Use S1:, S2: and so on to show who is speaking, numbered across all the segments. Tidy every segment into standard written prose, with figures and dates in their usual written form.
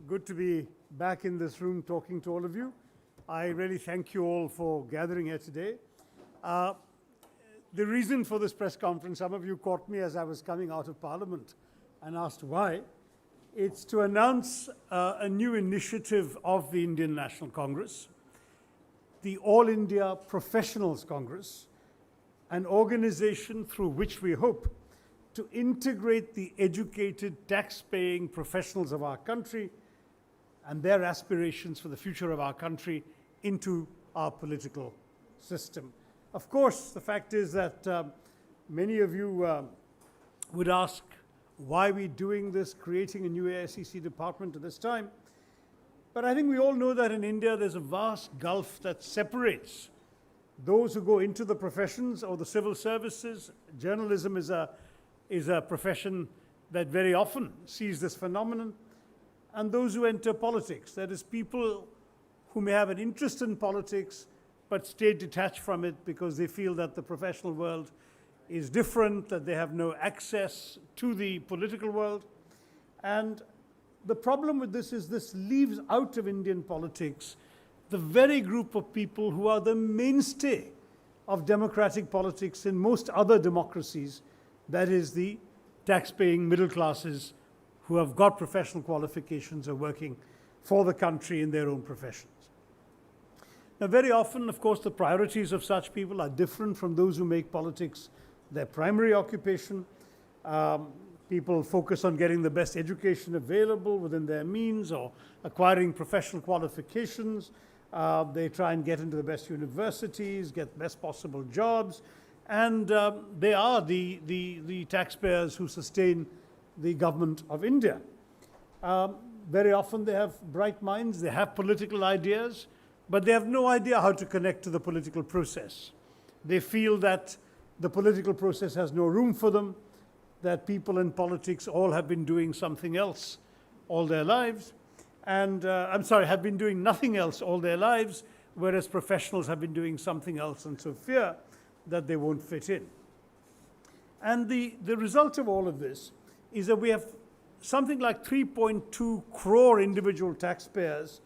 S1: good to be back in this room talking to all of you. I really thank you all for gathering here today. The reason for this press conference, some of you caught me as I was coming out of Parliament and asked why. It's to announce a new initiative of the Indian National Congress, the All India Professionals Congress, an organization through which we hope to integrate the educated, tax-paying professionals of our country and their aspirations for the future of our country into our political system. Of course, the fact is that many of you would ask why we're doing this, creating a new AICC department at this time. But I think we all know that in India there's a vast gulf that separates those who go into the professions or the civil services. Journalism is a profession that very often sees this phenomenon, and those who enter politics. That is, people who may have an interest in politics but stay detached from it because they feel that the professional world is different, that they have no access to the political world. And the problem with this is this leaves out of Indian politics the very group of people who are the mainstay of democratic politics in most other democracies. That is the tax-paying middle classes who have got professional qualifications or working for the country in their own professions. Now, very often, of course, the priorities of such people are different from those who make politics their primary occupation. People focus on getting the best education available within their means or acquiring professional qualifications. They try and get into the best universities, get best possible jobs, and they are the taxpayers who sustain the government of India. Very often they have bright minds, they have political ideas, but they have no idea how to connect to the political process. They feel that the political process has no room for them, that people in politics all have been doing something else all their lives, and have been doing nothing else all their lives, whereas professionals have been doing something else, and so fear that they won't fit in. And the result of all of this is that we have something like 3.2 crore individual taxpayers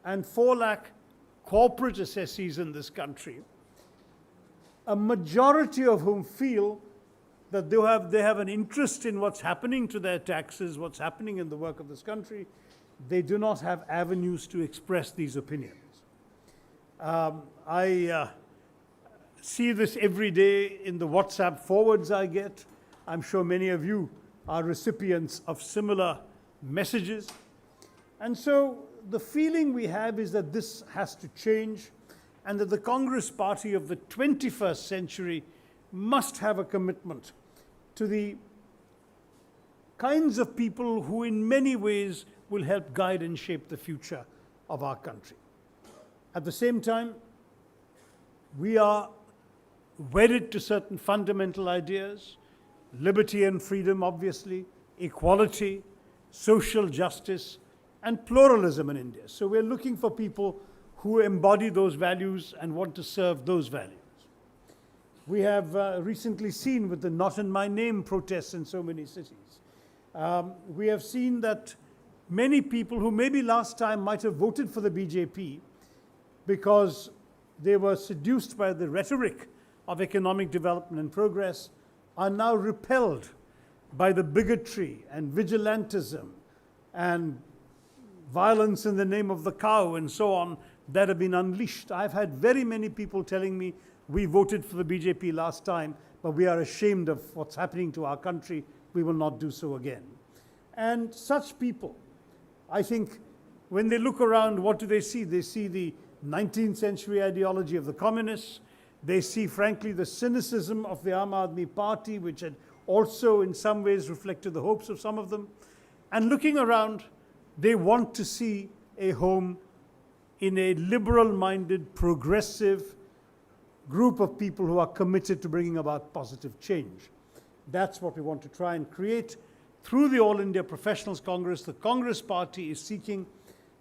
S1: and 4 lakh corporate assessees in this country, a majority of whom feel that they have an interest in what's happening to their taxes, what's happening in the work of this country. They do not have avenues to express these opinions. I see this every day in the WhatsApp forwards I get. I'm sure many of you are recipients of similar messages. And so the feeling we have is that this has to change, and that the Congress Party of the 21st century must have a commitment to the kinds of people who in many ways will help guide and shape the future of our country. At the same time, we are wedded to certain fundamental ideas: liberty and freedom, obviously, equality, social justice, and pluralism in India. So we're looking for people who embody those values and want to serve those values. We have recently seen with the Not in My Name protests in so many cities. We have seen that many people who maybe last time might have voted for the BJP because they were seduced by the rhetoric of economic development and progress are now repelled by the bigotry and vigilantism and violence in the name of the cow and so on that have been unleashed. I've had very many people telling me, we voted for the BJP last time, but we are ashamed of what's happening to our country. We will not do so again. And such people, I think, when they look around, what do they see? They see the 19th century ideology of the communists. They see, frankly, the cynicism of the Aam Aadmi Party, which had also in some ways reflected the hopes of some of them. And looking around, they want to see a home in a liberal-minded, progressive group of people who are committed to bringing about positive change. That's what we want to try and create. Through the All India Professionals Congress, the Congress Party is seeking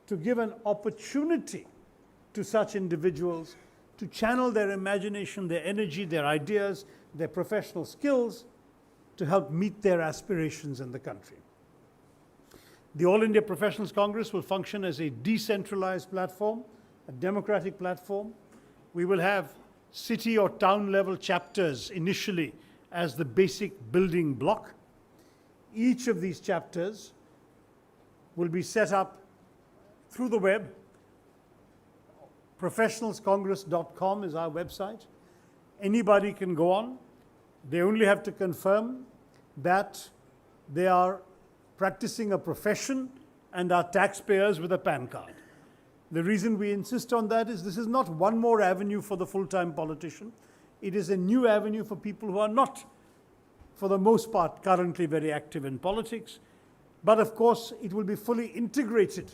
S1: to give an opportunity to such individuals to channel their imagination, their energy, their ideas, their professional skills to help meet their aspirations in the country. The All India Professionals Congress will function as a decentralized platform, a democratic platform. We will have city or town level chapters initially as the basic building block. Each of these chapters will be set up through the web. Professionalscongress.com is our website. Anybody can go on. They only have to confirm that they are practicing a profession and are taxpayers with a PAN card. The reason we insist on that is this is not one more avenue for the full-time politician. It is a new avenue for people who are not, for the most part, currently very active in politics. But of course, it will be fully integrated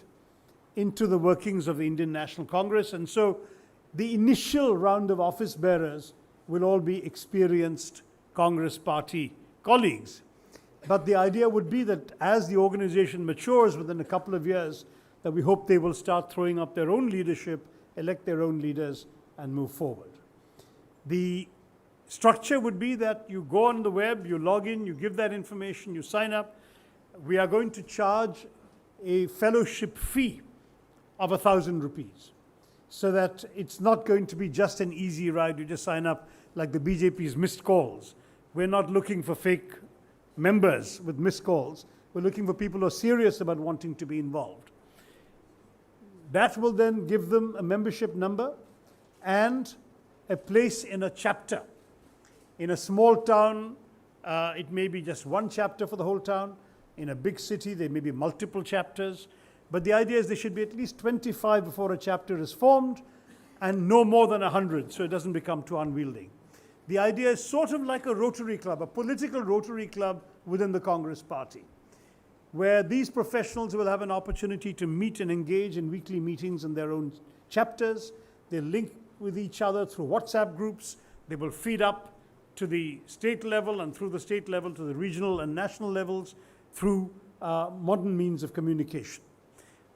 S1: into the workings of the Indian National Congress. And so the initial round of office bearers will all be experienced Congress party colleagues. But the idea would be that as the organization matures within a couple of years, that we hope they will start throwing up their own leadership, elect their own leaders, and move forward. The structure would be that you go on the web, you log in, you give that information, you sign up. We are going to charge a fellowship fee of 1,000 rupees, so that it's not going to be just an easy ride. You just sign up like the BJP's missed calls. We're not looking for fake members with missed calls. We're looking for people who are serious about wanting to be involved. That will then give them a membership number and a place in a chapter. In a small town, it may be just one chapter for the whole town. In a big city, there may be multiple chapters. But the idea is there should be at least 25 before a chapter is formed, and no more than 100, so it doesn't become too unwieldy. The idea is sort of like a Rotary Club, a political Rotary Club within the Congress Party, where these professionals will have an opportunity to meet and engage in weekly meetings in their own chapters. They link with each other through WhatsApp groups. They will feed up to the state level, and through the state level to the regional and national levels through modern means of communication.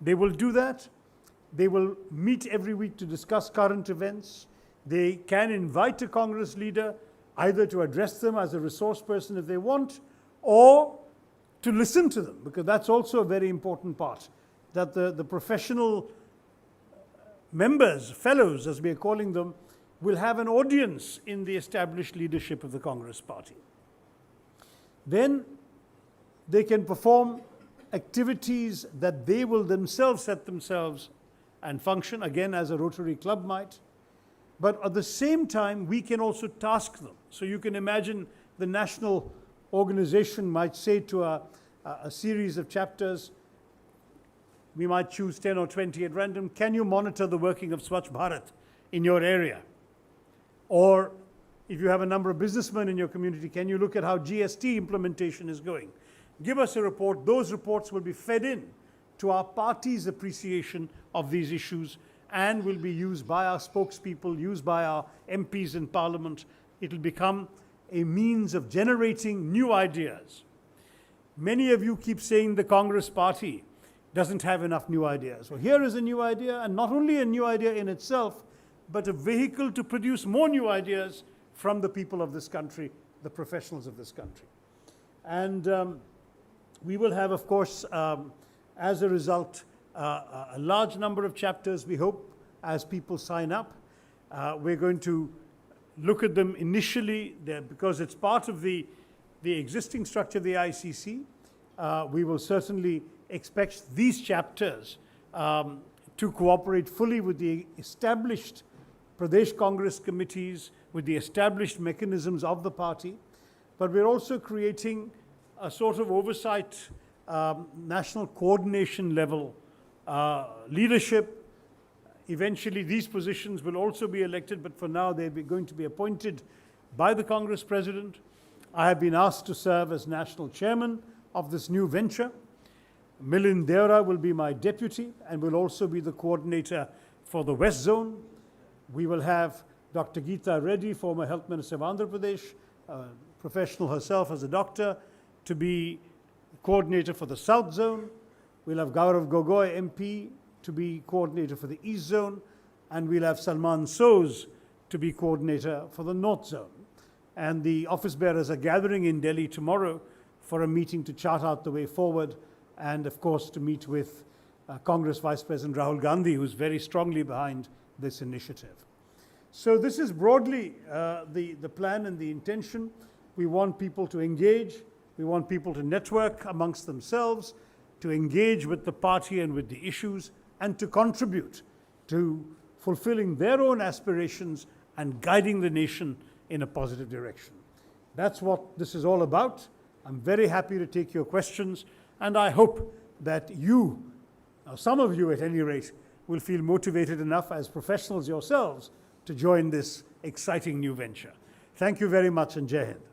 S1: They will do that. They will meet every week to discuss current events. They can invite a Congress leader either to address them as a resource person if they want, or to listen to them, because that's also a very important part, that the professional members, fellows as we are calling them, will have an audience in the established leadership of the Congress Party. Then they can perform activities that they will themselves set themselves and function, again, as a Rotary Club might. But at the same time, we can also task them. So you can imagine the national organization might say to a series of chapters, we might choose 10 or 20 at random, can you monitor the working of Swachh Bharat in your area? Or if you have a number of businessmen in your community, can you look at how GST implementation is going? Give us a report. Those reports will be fed in to our party's appreciation of these issues and will be used by our spokespeople, used by our MPs in Parliament. It will become a means of generating new ideas. Many of you keep saying the Congress Party doesn't have enough new ideas. Well, here is a new idea, and not only a new idea in itself, but a vehicle to produce more new ideas from the people of this country, the professionals of this country. And we will have, of course, as a result, a large number of chapters, we hope, as people sign up. We're going to look at them initially because it's part of the existing structure of the AICC. We will certainly expect these chapters to cooperate fully with the established Pradesh Congress committees, with the established mechanisms of the party. But we're also creating a sort of oversight, national coordination level leadership. Eventually, these positions will also be elected, but for now, they're going to be appointed by the Congress President. I have been asked to serve as national chairman of this new venture. Milind Deora will be my deputy and will also be the coordinator for the West Zone. We will have Dr. Geeta Reddy, former Health Minister of Andhra Pradesh, professional herself as a doctor, to be coordinator for the South Zone. We'll have Gaurav Gogoi, MP, to be coordinator for the East Zone. And we'll have Salman Soz to be coordinator for the North Zone. And the office bearers are gathering in Delhi tomorrow for a meeting to chart out the way forward and of course to meet with Congress Vice President Rahul Gandhi, who's very strongly behind this initiative. So this is broadly the plan and the intention. We want people to engage. We want people to network amongst themselves, to engage with the party and with the issues, and to contribute to fulfilling their own aspirations and guiding the nation in a positive direction. That's what this is all about. I'm very happy to take your questions, and I hope that you, some of you at any rate, will feel motivated enough as professionals yourselves to join this exciting new venture. Thank you very much, and Jai Hind.